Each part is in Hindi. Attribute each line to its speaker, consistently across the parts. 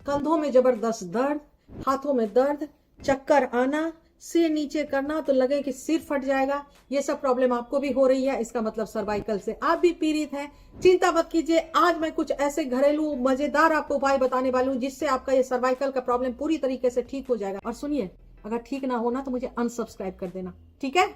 Speaker 1: कंधों में जबरदस्त दर्द, हाथों में दर्द, चक्कर आना, सिर नीचे करना तो लगे कि सिर फट जाएगा, ये सब प्रॉब्लम आपको भी हो रही है, इसका मतलब सर्वाइकल से आप भी पीड़ित हैं। चिंता मत कीजिए, आज मैं कुछ ऐसे घरेलू मजेदार आपको उपाय बताने वाली हूँ जिससे आपका ये सर्वाइकल का प्रॉब्लम पूरी तरीके से ठीक हो जाएगा। और सुनिए, अगर ठीक ना होना तो मुझे अनसब्सक्राइब कर देना, ठीक है?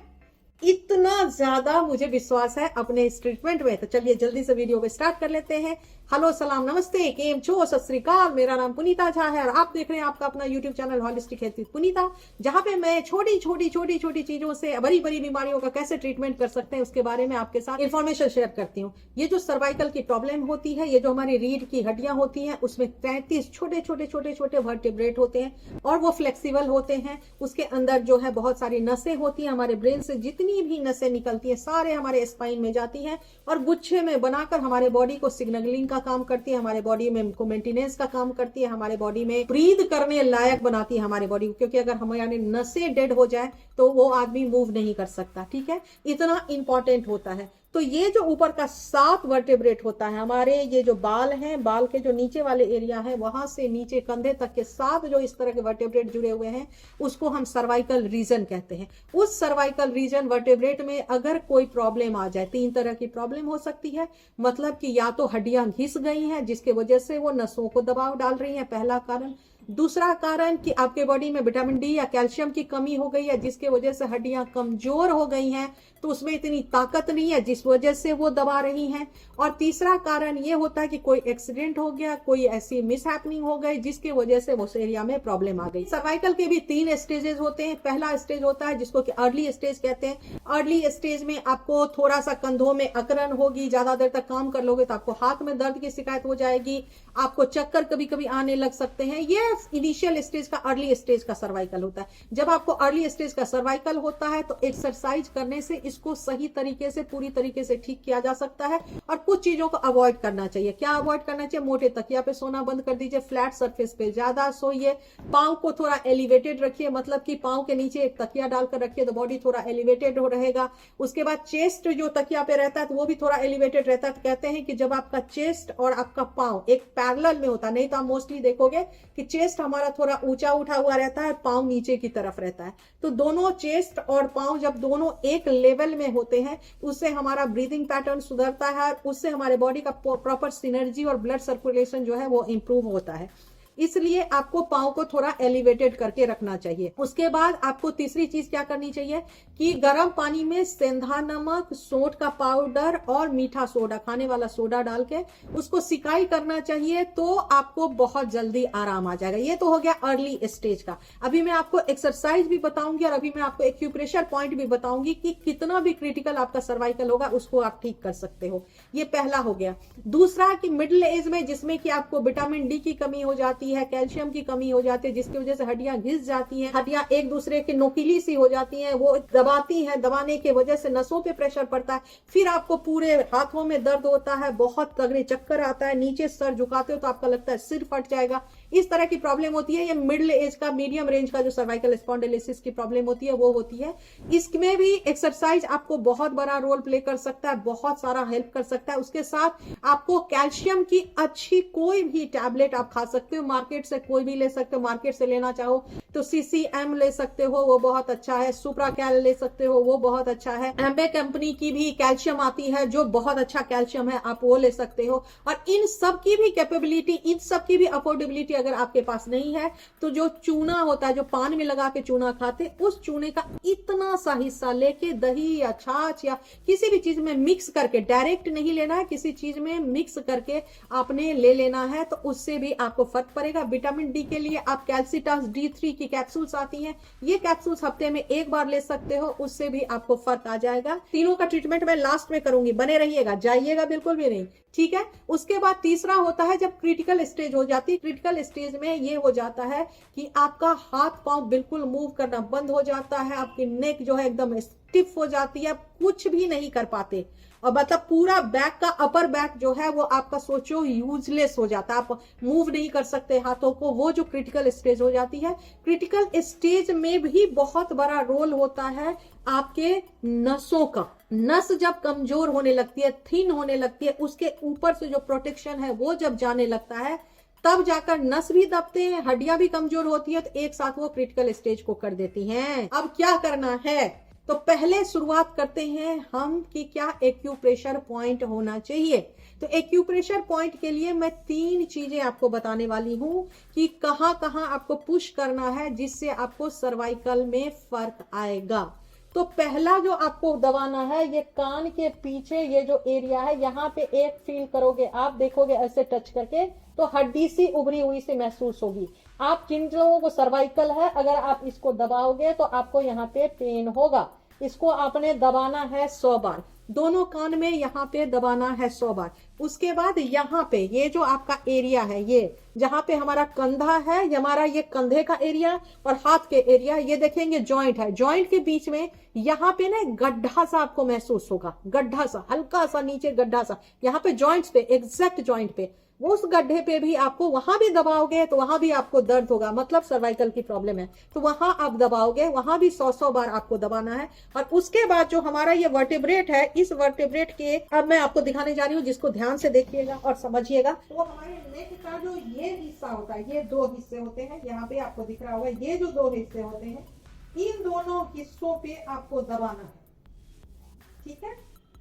Speaker 1: इतना ज्यादा मुझे विश्वास है अपने इस ट्रीटमेंट में। तो चलिए जल्दी से वीडियो को स्टार्ट कर लेते हैं। हेलो, सलाम, नमस्ते, केम छो, सत श्री अकाल। मेरा नाम पुनीता झा है और आप देख रहे हैं आपका अपना YouTube channel holistic health with Punita, जहां पे मैं छोटी छोटी चीजों से बड़ी बड़ी बीमारियों का कैसे ट्रीटमेंट कर सकते हैं उसके बारे में आपके साथ इन्फॉर्मेशन शेयर करती हूँ। ये जो सर्वाइकल की प्रॉब्लम होती है, ये जो हमारी रीढ़ की हड्डियां होती हैं, उसमें 33 छोटे वर्टेब्रेट होते हैं और वो फ्लेक्सिबल होते हैं। उसके अंदर जो है बहुत सारी नसें होती हैं। हमारे ब्रेन से जितनी भी नसें निकलती है सारे हमारे स्पाइन में जाती हैं और गुच्छे में बनाकर हमारे बॉडी को सिग्नलिंग का काम करती है, हमारे बॉडी में को मेंटेनेंस का काम करती है, हमारे बॉडी में ब्रीद करने लायक बनाती है हमारे बॉडी को। क्योंकि अगर हमारे नसें डेड हो जाए तो वो आदमी मूव नहीं कर सकता, ठीक है? इतना इंपॉर्टेंट होता है। तो ये जो ऊपर का 7 वर्टेब्रेट होता है, हमारे ये जो बाल हैं, बाल के जो नीचे वाले एरिया है, वहां से नीचे कंधे तक के 7 जो इस तरह के वर्टेब्रेट जुड़े हुए हैं, उसको हम सर्वाइकल रीजन कहते हैं। उस सर्वाइकल रीजन वर्टेब्रेट में अगर कोई प्रॉब्लम आ जाए, 3 तरह की प्रॉब्लम हो सकती है। मतलब कि या तो हड्डियां घिस गई हैं जिसके वजह से वो नसों को दबाव डाल रही है, पहला कारण। दूसरा कारण कि आपके बॉडी में विटामिन डी या कैल्शियम की कमी हो गई है जिसके वजह से हड्डियां कमजोर हो गई हैं, तो उसमें इतनी ताकत नहीं है जिस वजह से वो दबा रही हैं। और तीसरा कारण ये होता है कि कोई एक्सीडेंट हो गया, कोई ऐसी मिसहैपनिंग हो गई जिसके वजह से उस एरिया में प्रॉब्लम आ गई। सर्वाइकल के भी 3 स्टेजेस होते हैं। पहला स्टेज होता है जिसको कि अर्ली स्टेज कहते हैं। अर्ली स्टेज में आपको थोड़ा सा कंधों में अकड़न होगी, ज्यादा देर तक काम कर लोगे तो आपको हाथ में दर्द की शिकायत हो जाएगी, आपको चक्कर कभी कभी आने लग सकते हैं। ये इनिशियल स्टेज का, अर्ली स्टेज का सर्वाइकल होता है। जब आपको अर्ली स्टेज का सर्वाइकल होता है तो एक्सरसाइज करने से इसको सही तरीके से, पूरी तरीके से ठीक किया जा सकता है। और कुछ चीजों को अवॉइड करना चाहिए। क्या अवॉइड करना चाहिए? मोटे तकिया पे सोना बंद कर दीजिए, फ्लैट सरफेस पे ज्यादा सोइए, पांव को थोड़ा एलिवेटेड रखिए, मतलब कि पांव के नीचे एक तकिया डालकर रखिए तो बॉडी थोड़ा एलिवेटेड हो रहेगा। उसके बाद चेस्ट जो तकिया पे रहता है तो वो भी थोड़ा एलिवेटेड रहता है। तो कहते हैं कि जब आपका चेस्ट और आपका पांव एक पैरेलल में होता है, नहीं तो आप मोस्टली देखोगे कि चेस्ट हमारा थोड़ा ऊंचा उठा हुआ रहता है, पांव नीचे की तरफ रहता है। तो दोनों चेस्ट और पांव जब दोनों एक लेवल में होते हैं, उससे हमारा ब्रीदिंग पैटर्न सुधरता है, उससे हमारे बॉडी का प्रॉपर सिनर्जी और ब्लड सर्कुलेशन जो है वो इंप्रूव होता है। इसलिए आपको पांव को थोड़ा एलिवेटेड करके रखना चाहिए। उसके बाद आपको तीसरी चीज क्या करनी चाहिए कि गर्म पानी में सेंधा नमक, सोंठ का पाउडर और मीठा सोडा, खाने वाला सोडा डाल के उसको सिकाई करना चाहिए, तो आपको बहुत जल्दी आराम आ जाएगा। ये तो हो गया अर्ली स्टेज का। अभी मैं आपको एक्सरसाइज भी बताऊंगी और अभी मैं आपको एक्यूप्रेशर पॉइंट भी बताऊंगी कि कितना भी क्रिटिकल आपका सर्वाइकल होगा उसको आप ठीक कर सकते हो। ये पहला हो गया। दूसरा कि मिडिल एज में, जिसमें कि आपको विटामिन डी की कमी हो जाती है, कैल्शियम की कमी हो जाती है, जिसकी वजह से हड्डियां घिस जाती हैं, हड्डियां एक दूसरे की नोकीली सी हो जाती हैं, वो दबाती हैं, दबाने की वजह से नसों पे प्रेशर पड़ता है, फिर आपको पूरे हाथों में दर्द होता है, बहुत तगड़े चक्कर आता है, नीचे सर झुकाते हो तो आपका लगता है सिर फट जाएगा। इस तरह की प्रॉब्लम होती है। ये मिडिल एज का, मीडियम रेंज का जो सर्वाइकल स्पॉन्डिलोसिस की प्रॉब्लम होती है वो होती है। इसमें भी एक्सरसाइज आपको बहुत बड़ा रोल प्ले कर सकता है, बहुत सारा हेल्प कर सकता है। उसके साथ आपको कैल्शियम की अच्छी कोई भी टैबलेट आप खा सकते हो, मार्केट से कोई भी ले सकते हो। मार्केट से लेना चाहो तो सीसीएम ले सकते हो, वो बहुत अच्छा है। सुप्राकैल ले सकते हो, वो बहुत अच्छा है। एम्बे कंपनी की भी कैल्शियम आती है जो बहुत अच्छा कैल्शियम है, आप वो ले सकते हो। और इन सब की भी कैपेबिलिटी, इन सब की भी अफोर्डेबिलिटी अगर आपके पास नहीं है तो जो चूना होता है, जो पान में लगा के चूना खाते, उस चूने का इतना सा हिस्सा लेके दही या छाछ या किसी भी चीज में मिक्स करके, डायरेक्ट नहीं लेना है, किसी चीज में मिक्स करके आपने ले लेना है, तो उससे भी आपको फर्क पड़ेगा। विटामिन डी के लिए आप कैल्सिटास D3 की कैप्सूल्स आती हैं, ये कैप्सूल्स हफ्ते में एक बार ले सकते हो, उससे भी आपको फर्क आ जाएगा। तीनों का ट्रीटमेंट मैं लास्ट में करूंगी, बने रहिएगा, जाइएगा बिल्कुल भी नहीं, ठीक है? उसके बाद तीसरा होता है जब क्रिटिकल स्टेज हो जाती है। क्रिटिकल स्टेज में ये हो जाता है कि आपका हाथ पांव बिल्कुल मूव करना बंद हो जाता है, आपकी नेक जो है एकदम स्टिफ हो जाती है, कुछ भी नहीं कर पाते, और मतलब पूरा बैक का अपर बैक जो है वो आपका सोचो यूजलेस हो जाता है, आप मूव नहीं कर सकते हाथों को। वो जो क्रिटिकल स्टेज हो जाती है। क्रिटिकल स्टेज में भी बहुत बड़ा रोल होता है आपके नसों का। नस जब कमजोर होने लगती है, थिन होने लगती है, उसके ऊपर से जो प्रोटेक्शन है वो जब जाने लगता है, तब जाकर नस भी दबते हैं, हड्डियां भी कमजोर होती है, तो एक साथ वो क्रिटिकल स्टेज को कर देती हैं। अब क्या करना है, तो पहले शुरुआत करते हैं हम कि क्या एक्यूप्रेशर पॉइंट होना चाहिए। तो एक्यूप्रेशर पॉइंट के लिए मैं 3 चीजें आपको बताने वाली हूं कि कहां कहां आपको पुश करना है जिससे आपको सर्वाइकल में फर्क आएगा। तो पहला जो आपको दबाना है, ये कान के पीछे ये जो एरिया है, यहाँ पे एक फील करोगे आप, देखोगे ऐसे टच करके तो हड्डी सी उभरी हुई सी महसूस होगी। आप जिन लोगों को सर्वाइकल है, अगर आप इसको दबाओगे तो आपको यहाँ पे पेन होगा। इसको आपने दबाना है 100 बार, दोनों कान में यहाँ पे दबाना है 100 बार। उसके बाद यहाँ पे ये जो आपका एरिया है, ये जहां पे हमारा कंधा है, ये हमारा ये कंधे का एरिया और हाथ के एरिया, ये देखेंगे जॉइंट है, जॉइंट के बीच में यहाँ पे ना गड्ढा सा आपको महसूस होगा, गड्ढा सा, हल्का सा नीचे गड्ढा सा, यहाँ पे जॉइंट्स पे, एग्जैक्ट जॉइंट पे, उस गड्ढे पे भी आपको, वहां भी दबाओगे तो वहां भी आपको दर्द होगा, मतलब सर्वाइकल की प्रॉब्लम है, तो वहां आप दबाओगे, वहां भी 100 बार आपको दबाना है। और उसके बाद जो हमारा ये वर्टिब्रेट है, इस वर्टिब्रेट के अब मैं आपको दिखाने जा रही हूँ, जिसको ध्यान से देखिएगा और समझिएगा। तो हमारे नेक का जो ये हिस्सा होता है, ये 2 हिस्से होते हैं, यहाँ पे आपको दिख रहा होगा, ये जो 2 हिस्से होते हैं, इन दोनों हिस्सों पे आपको दबाना है, ठीक है,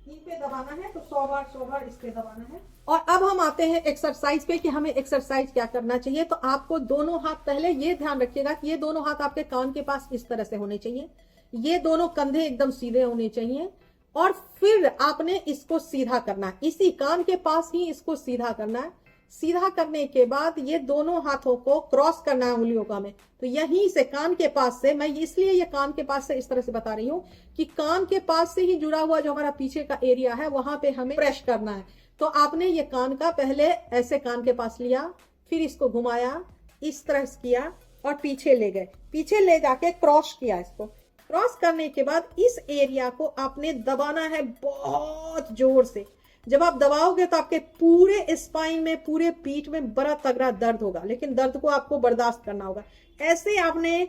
Speaker 1: इन पे दबाना है। तो 100 बार इस पे दबाना है। और अब हम आते हैं एक्सरसाइज पे कि हमें एक्सरसाइज क्या करना चाहिए। तो आपको दोनों हाथ, पहले ये ध्यान रखिएगा कि ये दोनों हाथ आपके कान के पास इस तरह से होने चाहिए, ये दोनों कंधे एकदम सीधे होने चाहिए, और फिर आपने इसको सीधा करना है, इसी कान के पास ही इसको सीधा करना है। सीधा करने के बाद ये दोनों हाथों को क्रॉस करना है उंगलियों का में, तो यहीं से कान के पास से, मैं इसलिए ये कान के पास से इस तरह से बता रही हूँ कि कान के पास से ही जुड़ा हुआ जो हमारा पीछे का एरिया है, वहां पे हमें प्रेस करना है। तो आपने ये कान का पहले ऐसे कान के पास लिया, फिर इसको घुमाया, इस तरह से किया और पीछे ले गए, पीछे ले जाके क्रॉस किया। इसको क्रॉस करने के बाद इस एरिया को आपने दबाना है बहुत जोर से। जब आप दबाओगे तो आपके पूरे स्पाइन में, पूरे पीठ में बड़ा तगड़ा दर्द होगा, लेकिन दर्द को आपको बर्दाश्त करना होगा। ऐसे आपने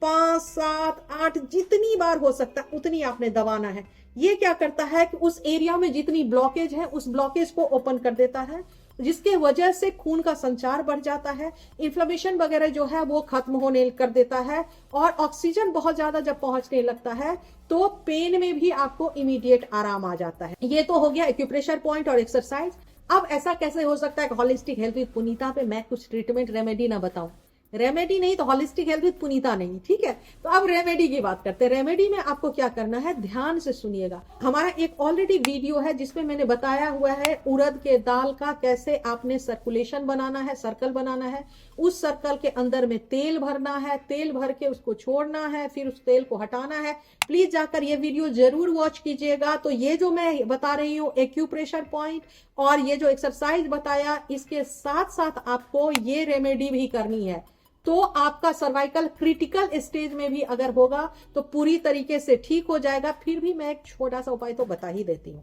Speaker 1: 5, 7, 8 जितनी बार हो सकता है उतनी आपने दबाना है। ये क्या करता है कि उस एरिया में जितनी ब्लॉकेज है, उस ब्लॉकेज को ओपन कर देता है, जिसके वजह से खून का संचार बढ़ जाता है, इन्फ्लेमेशन वगैरह जो है वो खत्म होने कर देता है, और ऑक्सीजन बहुत ज्यादा जब पहुंचने लगता है तो पेन में भी आपको इमीडिएट आराम आ जाता है। ये तो हो गया एक्यूप्रेशर पॉइंट और एक्सरसाइज। अब ऐसा कैसे हो सकता है कि होलिस्टिक हेल्थ विद पुनीता पे मैं कुछ ट्रीटमेंट रेमेडी ना बताऊं? रेमेडी नहीं तो होलिस्टिक हेल्थ विद पुनीता नहीं, ठीक है। तो अब रेमेडी की बात करते हैं। रेमेडी में आपको क्या करना है, ध्यान से सुनिएगा। हमारा एक ऑलरेडी वीडियो है जिसमें मैंने बताया हुआ है उड़द के दाल का कैसे आपने सर्कुलेशन बनाना है, सर्कल बनाना है। उस सर्कल के अंदर में तेल भरना है, तेल भर के उसको छोड़ना है, फिर उस तेल को हटाना है। प्लीज जाकर ये वीडियो जरूर वॉच कीजिएगा। तो ये जो मैं बता रही हूँ एक्यूप्रेशर पॉइंट और ये जो एक्सरसाइज बताया, इसके साथ साथ आपको ये रेमेडी भी करनी है। तो आपका सर्वाइकल क्रिटिकल स्टेज में भी अगर होगा तो पूरी तरीके से ठीक हो जाएगा। फिर भी मैं एक छोटा सा उपाय तो बता ही देती हूं।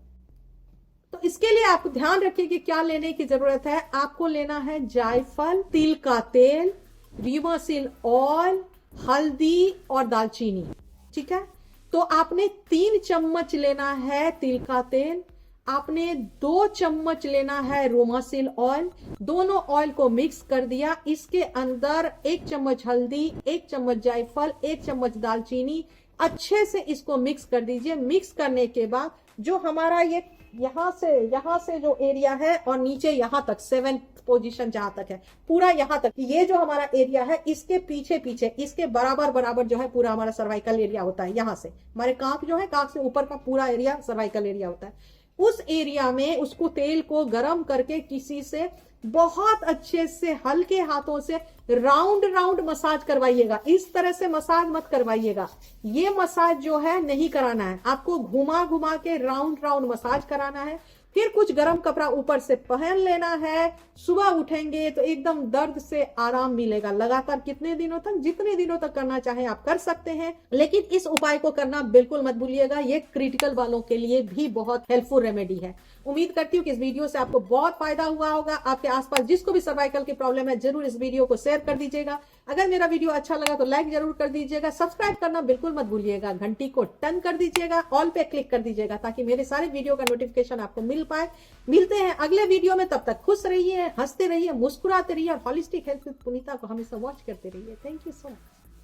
Speaker 1: तो इसके लिए आप ध्यान रखिए कि क्या लेने की जरूरत है। आपको लेना है जायफल, तिल का तेल, रीमासिल ऑयल, हल्दी और दालचीनी, ठीक है। तो आपने 3 चम्मच लेना है तिल का तेल, आपने 2 चम्मच लेना है रोमासिल ऑयल, दोनों ऑयल को मिक्स कर दिया। इसके अंदर 1 चम्मच हल्दी, 1 चम्मच जायफल, 1 चम्मच दालचीनी, अच्छे से इसको मिक्स कर दीजिए। मिक्स करने के बाद जो हमारा ये यहाँ से जो एरिया है और नीचे यहाँ तक 7th पोजीशन जहां तक है, पूरा यहाँ तक ये जो हमारा एरिया है, इसके पीछे पीछे इसके बराबर जो है पूरा हमारा सर्वाइकल एरिया होता है। यहाँ से हमारे कांख जो है, कांख से ऊपर का पूरा एरिया सर्वाइकल एरिया होता है। उस एरिया में उसको तेल को गरम करके किसी से बहुत अच्छे से हल्के हाथों से राउंड मसाज करवाइएगा। इस तरह से मसाज मत करवाइएगा, ये मसाज जो है नहीं कराना है आपको, घुमा के राउंड मसाज कराना है। फिर कुछ गर्म कपड़ा ऊपर से पहन लेना है। सुबह उठेंगे तो एकदम दर्द से आराम मिलेगा। लगातार कितने दिनों तक, जितने दिनों तक करना चाहे आप कर सकते हैं, लेकिन इस उपाय को करना बिल्कुल मत भूलिएगा। ये क्रिटिकल वालों के लिए भी बहुत हेल्पफुल रेमेडी है। उम्मीद करती हूँ कि इस वीडियो से आपको बहुत फायदा हुआ होगा। आपके आसपास जिसको भी सर्वाइकल की प्रॉब्लम है, जरूर इस वीडियो को शेयर कर दीजिएगा। अगर मेरा वीडियो अच्छा लगा तो लाइक जरूर कर दीजिएगा, सब्सक्राइब करना बिल्कुल मत भूलिएगा, घंटी को टन कर दीजिएगा, ऑल पे क्लिक कर दीजिएगा ताकि मेरे सारे वीडियो का नोटिफिकेशन आपको मिल मिल पाए। मिलते हैं अगले वीडियो में, तब तक खुश रहिए, हंसते रहिए, मुस्कुराते रहिए और होलिस्टिक हेल्थ विद पुनीता को हमेशा वॉच करते रहिए। Thank you so much.